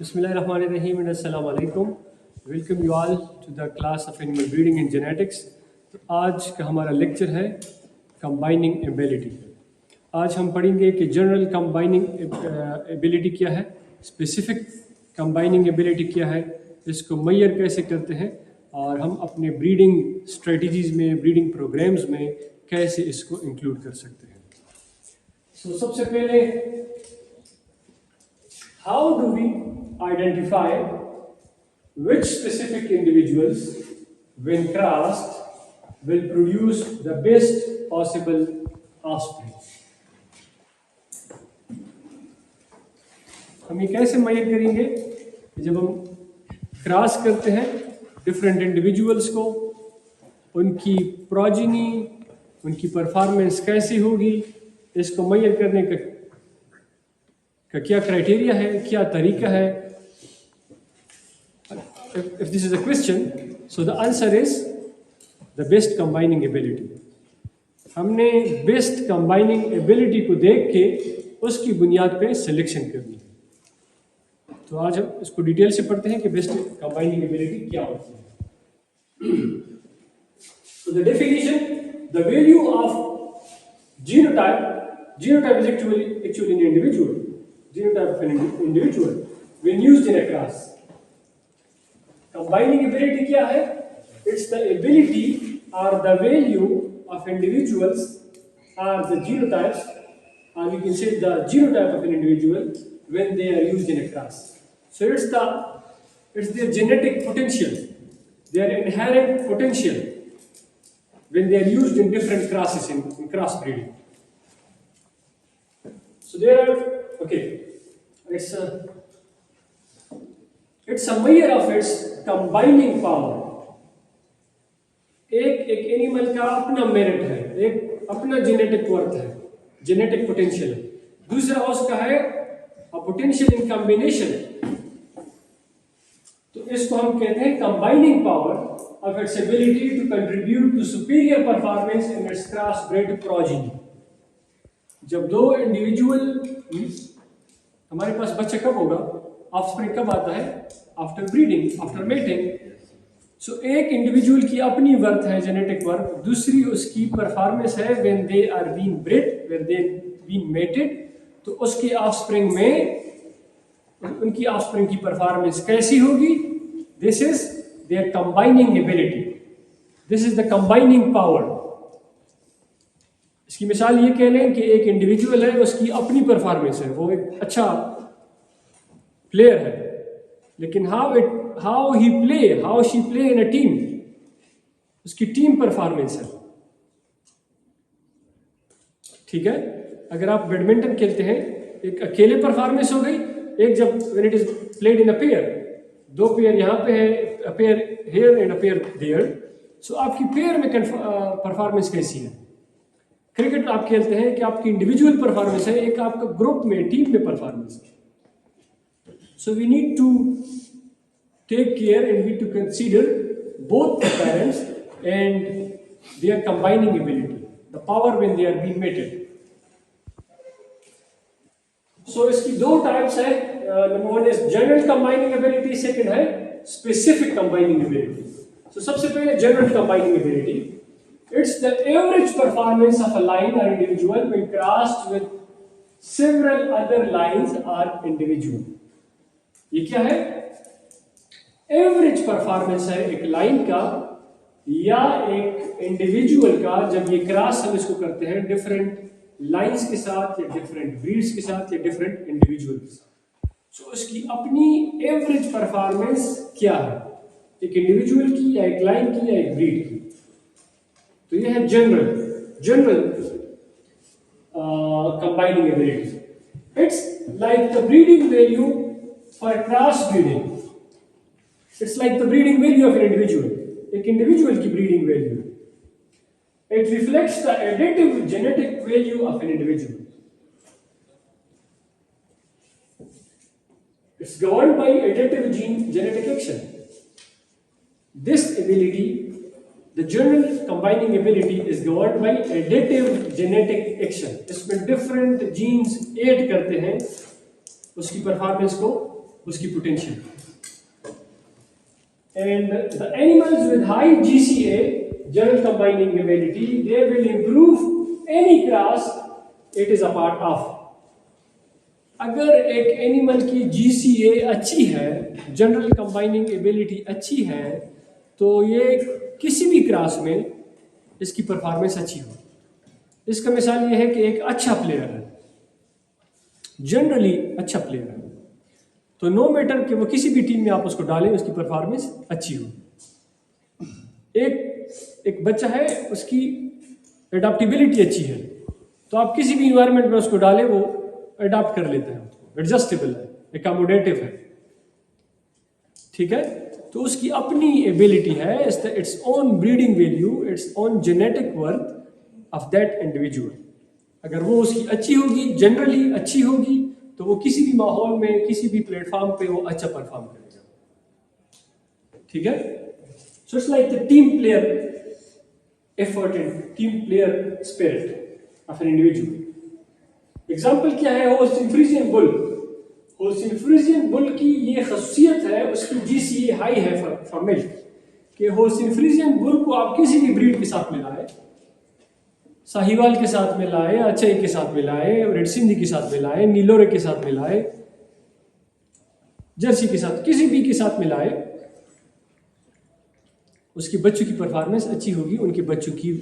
Bismillahirrahmanirrahim and Assalamu alaikum. Welcome you all to the class of animal breeding and genetics. तो आज का हमारा lecture है combining ability. आज हम पढ़ेंगे कि जनरल कंबाइनिंग एबिलिटी क्या है, स्पेसिफिक कंबाइनिंग एबिलिटी क्या है, इसको मेजर कैसे करते हैं और हम अपने ब्रीडिंग स्ट्रेटजीज में, ब्रीडिंग प्रोग्राम्स में कैसे इसको इंक्लूड कर सकते हैं। सबसे पहले how do we identify which specific individuals when crossed will produce the best possible offspring? हम ये कैसे मेजर करेंगे कि जब हम क्रॉस करते हैं डिफरेंट इंडिविजुअल्स को, उनकी प्रोजेनी, उनकी परफॉर्मेंस कैसी होगी, इसको मेजर करने का क्या क्राइटेरिया है, क्या तरीका है। If this is a question, so the answer is the best combining ability. हमने बेस्ट कंबाइनिंग एबिलिटी को देख के उसकी बुनियाद पे सिलेक्शन करनी है। तो आज हम इसको डिटेल से पढ़ते हैं कि बेस्ट कंबाइनिंग एबिलिटी क्या होती है। So the definition, the value of genotype is actually an individual. Genotype of an individual when used in a class. Combining ability क्या है? It's the ability or the value of individuals or the genotypes, or we can say the genotype of an individual when they are used in a class. So it's their genetic potential, their inherent potential when they are used in different classes in crossbreeding. So there are it's a measure of its combining power. एक animal का अपना merit है, एक अपना genetic worth है, genetic potential है। दूसरा उसका है पोटेंशियल इन कॉम्बिनेशन। तो इसको हम कहते हैं combining power of its ability to contribute to superior performance in its crossbred progeny. जब दो इंडिविजुअल, हमारे पास बच्चा कब होगा, ऑफस्प्रिंग कब आता है? After breeding, after mating. So एक इंडिविजुअल की अपनी वर्थ है, जेनेटिक वर्थ, दूसरी उसकी परफॉर्मेंस है when they are being breed, when they being mated. तो उसके ऑफस्प्रिंग में उनकी ऑफस्प्रिंग की परफॉर्मेंस कैसी होगी? This is their combining ability, this is the combining power. इसकी मिसाल ये कह लें कि एक इंडिविजुअल है, उसकी अपनी परफॉर्मेंस है, वो एक अच्छा प्लेयर है, लेकिन how she play in a team, उसकी टीम परफॉर्मेंस है। ठीक है, अगर आप बैडमिंटन खेलते हैं, एक अकेले परफॉर्मेंस हो गई, एक जब when it is played in a pair, दो पेयर यहाँ पे है, a pair here and a pair there, so आपकी पेयर में परफॉर्मेंस कैसी है? क्रिकेट आप खेलते हैं कि आपकी इंडिविजुअल परफॉर्मेंस है, एक आपका ग्रुप में, टीम में परफॉर्मेंस है। So we need to take care and we need to consider both the parents and their combining ability, the power when they are being mated. So इसकी दो types है, number one is general combining ability, second है specific combining ability. So सबसे पहले general combining ability, it's the average performance of a line or individual when crossed with several other lines or individual. ये क्या है? Average performance है एक line का या एक इंडिविजुअल का, जब ये क्रॉस हम इसको करते हैं डिफरेंट लाइंस के साथ या डिफरेंट ब्रीड्स के साथ या डिफरेंट इंडिविजुअल के साथ। सो उसकी अपनी एवरेज परफॉर्मेंस क्या है, एक इंडिविजुअल की या एक लाइन की या एक ब्रीड की। तो ये है general combining ability. It's like the breeding value for crossbreeding. It's like the breeding value of an individual. एक individual की breeding value. It reflects the additive genetic value of an individual. It's governed by additive genetic action. This ability, the general combining ability, is governed by additive genetic action. इसमें different genes aid करते हैं उसकी performance को उसकी potential. And the animals with high GCA general combining ability they will improve any class it is a part of. अगर एक animal की GCA अच्छी है, जनरल कंबाइनिंग एबिलिटी अच्छी है, तो ये किसी भी क्लास में इसकी परफॉर्मेंस अच्छी हो। इसका मिसाल ये है कि एक अच्छा प्लेयर है, जनरली अच्छा प्लेयर है, तो नो मैटर कि वो किसी भी टीम में आप उसको डालें, उसकी परफॉर्मेंस अच्छी हो। एक बच्चा है, उसकी एडाप्टेबिलिटी अच्छी है, तो आप किसी भी इन्वायरमेंट में उसको डालें, वो अडॉप्ट कर लेते हैं, एडजस्टेबल है, एकोमोडेटिव है, ठीक है। तो उसकी अपनी एबिलिटी है, its own breeding value, its own genetic worth of that individual. अगर वो उसकी अच्छी होगी, जनरली अच्छी होगी, तो वो किसी भी माहौल में, किसी भी प्लेटफॉर्म पे वो अच्छा परफॉर्म करेगा, ठीक है। So it's like the team player effort and team player spirit of an individual. Example क्या है? Holstein Friesian bull. Holstein Friesian bull की ये खासियत है, उसकी GCA हाई है फॉर मिल्क, कि होल्स्टीन फ्रीजियन बुल को आप किसी भी ब्रीड के साथ मिलाए, साहिवाल के साथ मिलाए, अचई के साथ मिलाए, रेड सिंधी के साथ मिलाए, नीलोरे के साथ मिलाए, जर्सी के साथ, किसी भी के साथ मिलाए, उसके बच्चों की परफॉर्मेंस अच्छी होगी, उनके बच्चों की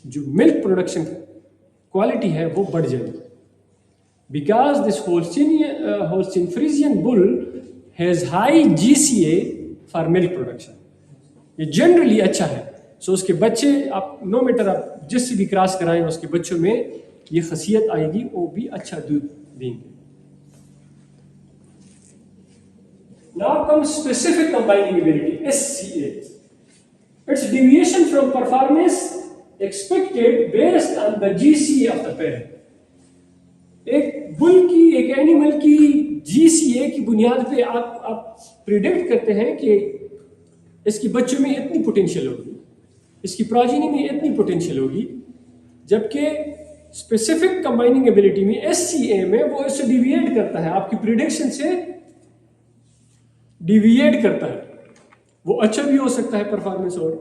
जो मिल्क प्रोडक्शन क्वालिटी है वो बढ़ जाएगी। Because this Holstein Friesian bull has high GCA for milk production, ये जनरली अच्छा है। सो उसके बच्चे, आप नो मैटर आप जिससे भी क्रॉस कराएं, उसके बच्चों में ये खासियत आएगी, वो भी अच्छा दूध देंगे। Now comes specific combining ability, SCA. It's deviation from performance expected based on the GCA of the parent. एक बुल की, एक एनिमल की GCA की बुनियाद पे आप प्रिडिक्ट करते हैं कि इसकी बच्चों में इतनी पोटेंशियल होगी, इसकी प्रोजेनी में इतनी पोटेंशियल होगी, जबकि स्पेसिफिक कंबाइनिंग एबिलिटी में SCA में वो इससे डिविएट करता है, आपकी प्रिडिक्शन से डिविएट करता है। वो अच्छा भी हो सकता है परफॉर्मेंस, और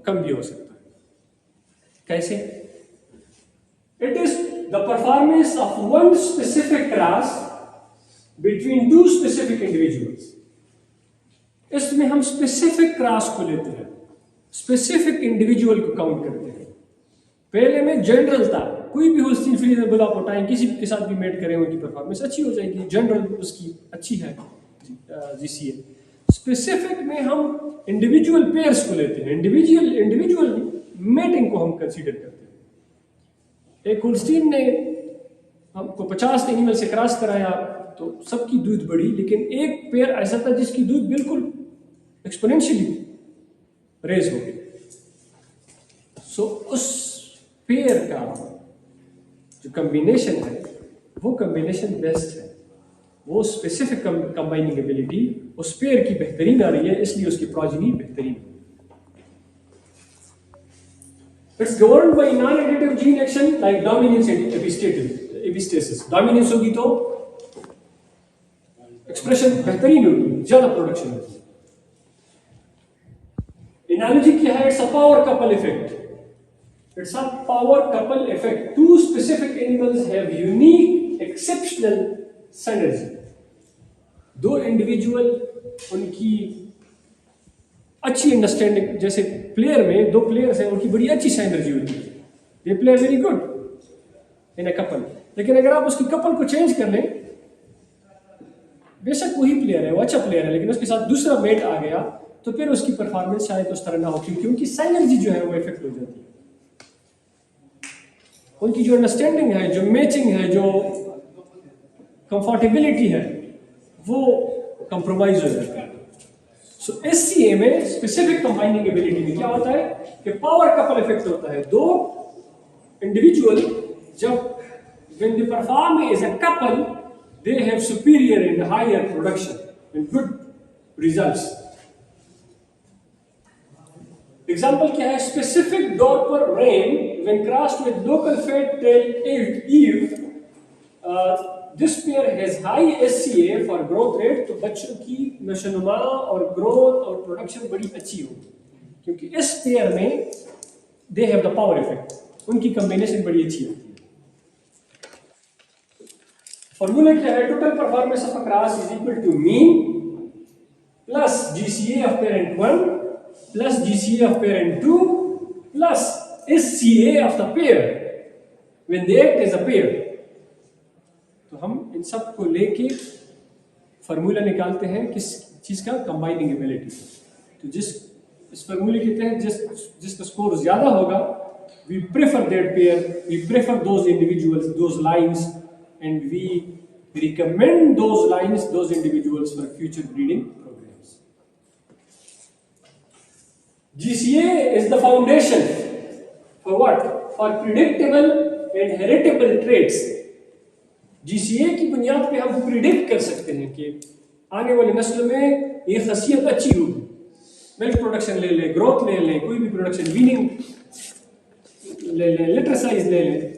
कम भी हो सकता है। कैसे? It is the performance of one specific class between two specific individuals. इसमें हम स्पेसिफिक क्लास को लेते हैं, स्पेसिफिक इंडिविजुअल को काउंट करते हैं। पहले में जनरल था, कोई भी होल्स्टीन फ्रीजियन बुल आप उठाएं, किसी के साथ भी मेट करें, उनकी परफॉर्मेंस अच्छी हो जाएगी, जनरल उसकी अच्छी है GCA। स्पेसिफिक में हम इंडिविजुअल पेयर्स को लेते हैं, इंडिविजुअल मेटिंग को हम कंसीडर करते हैं। एक होल्स्टीन ने हमको 50 एनिमल से क्रॉस कराया, तो सबकी दूध बढ़ी, लेकिन एक पेयर ऐसा था जिसकी दूध बिल्कुल एक्सपोनेंशियली रेज हो गई। सो उस पेयर का जो कॉम्बिनेशन है, वो कॉम्बिनेशन बेस्ट है, वो स्पेसिफिक कंबाइनिंग एबिलिटी उस पेयर की बेहतरीन आ रही है, इसलिए उसकी प्रोजेनी बेहतरीन है। It's governed by non-additive gene action like dominance and epistasis. Dominance होगी तो एक्सप्रेशन बेहतरीन होगी, ज्यादा प्रोडक्शन होगी। एनालॉजी क्या है? It's a power couple effect. It's a power couple effect. Two specific animals have unique, exceptional synergy. दो individual, उनकी अच्छी अंडरस्टैंडिंग, जैसे प्लेयर में दो प्लेयर्स हैं, उनकी बड़ी अच्छी साइनर्जी होती है, they play very good in a couple. लेकिन अगर आप उसकी कपल को चेंज कर लें, बेशक वही प्लेयर है, वो अच्छा प्लेयर है, लेकिन उसके साथ दूसरा मेट आ गया, तो फिर उसकी परफॉर्मेंस शायद उस तरह ना हो, क्योंकि उनकी साइनर्जी जो है वो इफेक्ट हो जाती है। उनकी जो अंडरस्टैंडिंग है, जो मैचिंग है, जो कंफर्टेबिलिटी है, वो कंप्रोमाइज हो जाती है। सो SCA में स्पेसिफिक कंबाइनिंग एबिलिटी में क्या होता है कि पावर कपल इफेक्ट होता है। दो इंडिविजुअल जब when they perform as a couple, they have superior and higher production and good results. Example क्या है? Specific Dorper ram when crossed with local fat tail Eve this pair has high SCA for growth rate, तो बच्चों की नशोनुमा और growth और production बड़ी अच्छी होगी, क्योंकि इस पेयर में they have the power effect, उनकी कॉम्बिनेशन बड़ी अच्छी होती है। फॉर्मूला क्या है? Total performance of a class is equal to mean plus GCA of parent 1 plus GCA of parent 2 plus SCA of the pair when they act as a pair. तो हम इन सब को लेके फॉर्मूला निकालते हैं किस चीज का? Combining ability. तो इस फॉर्मूले के तहत जिसका स्कोर ज्यादा होगा, we prefer that pair, we prefer those individuals, those lines, and we recommend those lines, those individuals for future breeding programs. GCA is the foundation for what? For predictable and heritable traits. GCA की बुनियाद पे हम predict कर सकते हैं कि आने वाली नस्ल में ये खसियत अच्छी होगी, मिल्क प्रोडक्शन ले लें, ग्रोथ ले लें, कोई भी प्रोडक्शन, वीनिंग ले लें, लिटर साइज ले लें।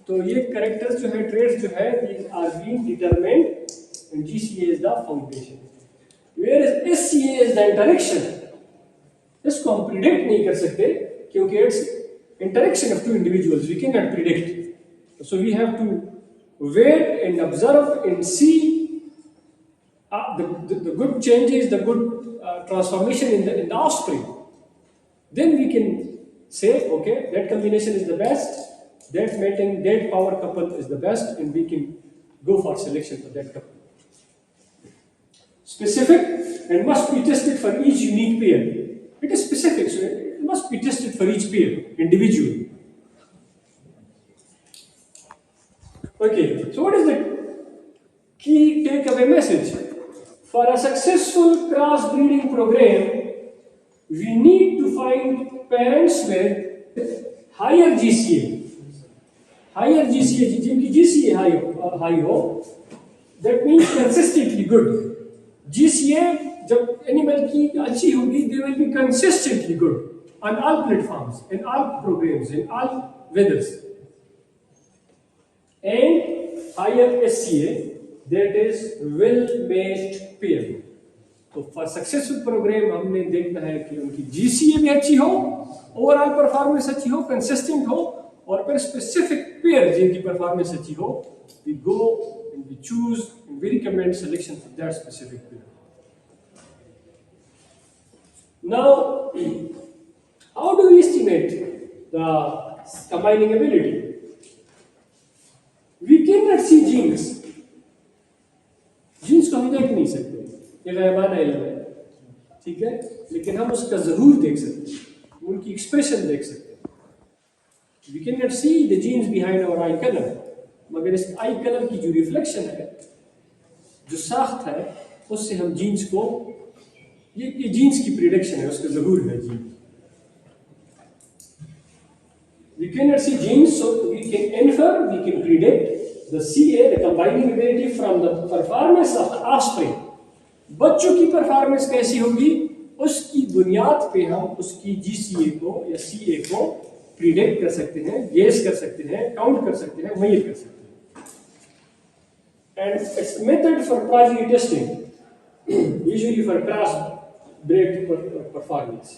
तो ये कैरेक्टर्स जो है, ट्रेड्स जो है, these are being determined and GCA is the foundation, whereas SCA is the interaction। इसको हम प्रिडिक्ट नहीं कर सकते क्योंकि it's interaction of two individuals, we cannot predict, so we have to wait and observe and see the good changes, the good transformation in the offspring. Then we can say, okay, that combination is the best, that mating, that power couple is the best, and we can go for selection for that couple. Specific and must be tested for each unique pair. It is specific, so it must be tested for each pair individually. Okay, so what is the key takeaway message? For a successful crossbreeding program, we need to find parents with higher GCA. Higher GCA, जिनकी GCA high हो, that means consistently good. GCA जब animal की अच्छी होगी, they will be consistently good on all platforms, in all programs, in all weathers. And higher SCA, that is well-matched pair. तो for successful program हमने देखना है कि उनकी GCA भी अच्छी हो, overall performance अच्छी हो, consistent हो, और फिर specific pair जिनकी performance अच्छी हो, we go and we choose and we recommend selection for that specific pair. Now, how do we estimate the combining ability? We cannot see genes. Genes को हम देख नहीं सकते, ये गायबाना इल्म है, ठीक है? लेकिन हम उसका जरूर देख सकते हैं, उनकी एक्सप्रेशन देख सकते हैं। We cannot see the genes behind our eye color, मगर इस आई कलर की जो रिफ्लेक्शन है, जो साख्त है, उससे हम जीन्स को, ये जीन्स की प्रिडिक्शन है, उसका जरूर है gene. We cannot see genes, so we can infer, we can predict the CA, the combining ability, from the performance of the offspring. बच्चों की परफॉर्मेंस कैसी होगी, उसकी बुनियाद पे हम उसकी GCA को या CA को प्रिडिक्ट कर सकते हैं, गेस कर सकते हैं, काउंट कर सकते हैं, मेजर कर सकते हैं। And its method for progeny testing, usually for cross-bred performance.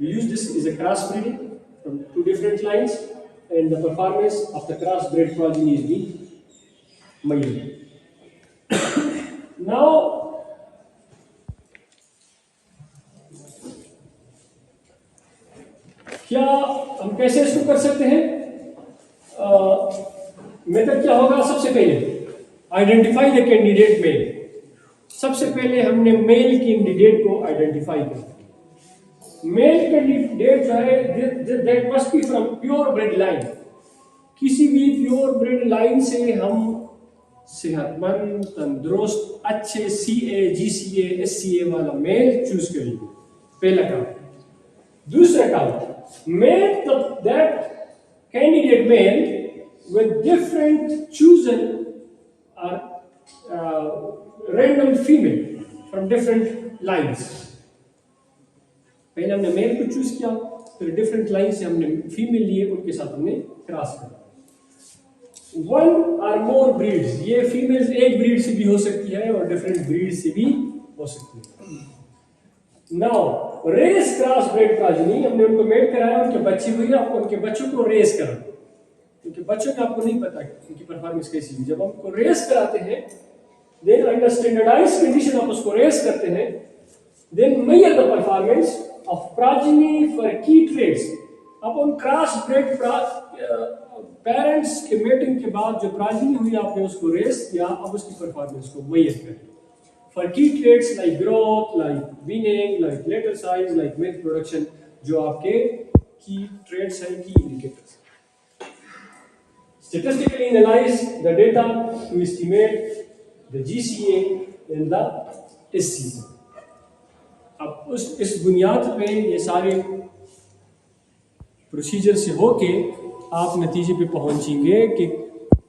We use this as a crossbreeding from two different lines, and the performance of the crossbred progeny is being measured. Now, क्या हम कैसे इसको कर सकते हैं? Method क्या होगा? सबसे पहले आइडेंटिफाई द कैंडिडेट मेल। सबसे पहले हमने मेल कैंडिडेट को आइडेंटिफाई किया। मेल कैंडिडेट जो है, that must be from pure bread line. किसी भी प्योर ब्रेड लाइन से हम सेहतमंद, तंदुरुस्त, अच्छे CA, GCA, SCA वाला मेल चूज करेंगे, पहला काम। दूसरा काम, make that candidate male with different chosen random female from different lines. पहले हमने मेल को चूज किया, फिर डिफरेंट लाइन से हमने फीमेल लिए, उनके साथ हमने क्रॉस किया। वन और मोर ब्रीड्स, ये फीमेल्स एक ब्रीड से भी हो सकती है और डिफरेंट ब्रीड से भी हो सकती है। नाउ रेस क्रॉस ब्रेड प्राजनी, हमने उनको मेट कराया, उनके बच्चे हुए, आपको उनके बच्चों को रेस करा, क्योंकि बच्चों का आपको नहीं पता उनकी परफॉर्मेंस कैसी हुई। जब हम उनको रेस कराते हैं, देन अंडर स्टैंडर्डाइज्ड कंडीशन आप उसको रेस करते हैं, then measure the performance of progeny for key traits. अब उन क्रॉस ब्रेड पेरेंट्स के मेटिंग के बाद जो प्राजनी हुई, आपने उसको रेस किया, अब उसकी परफॉर्मेंस को मेजर करें for key traits like growth, like weaning, like litter size, like milk production, जो आपके की ट्रेड्स हैं, key indicators. Statistically analyze the data to estimate the GCA and the SCA. अब इस बुनियाद पे ये सारे प्रोसीजर से होके आप नतीजे पे पहुंचेंगे कि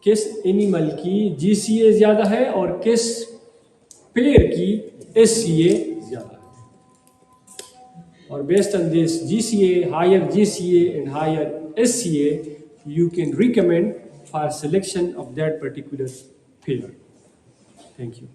किस एनिमल की GCA ज़्यादा है और किस पेयर की SCA ज़्यादा है। और based on this GCA, higher GCA and higher SCA, you can recommend for selection of that particular pair. Thank you.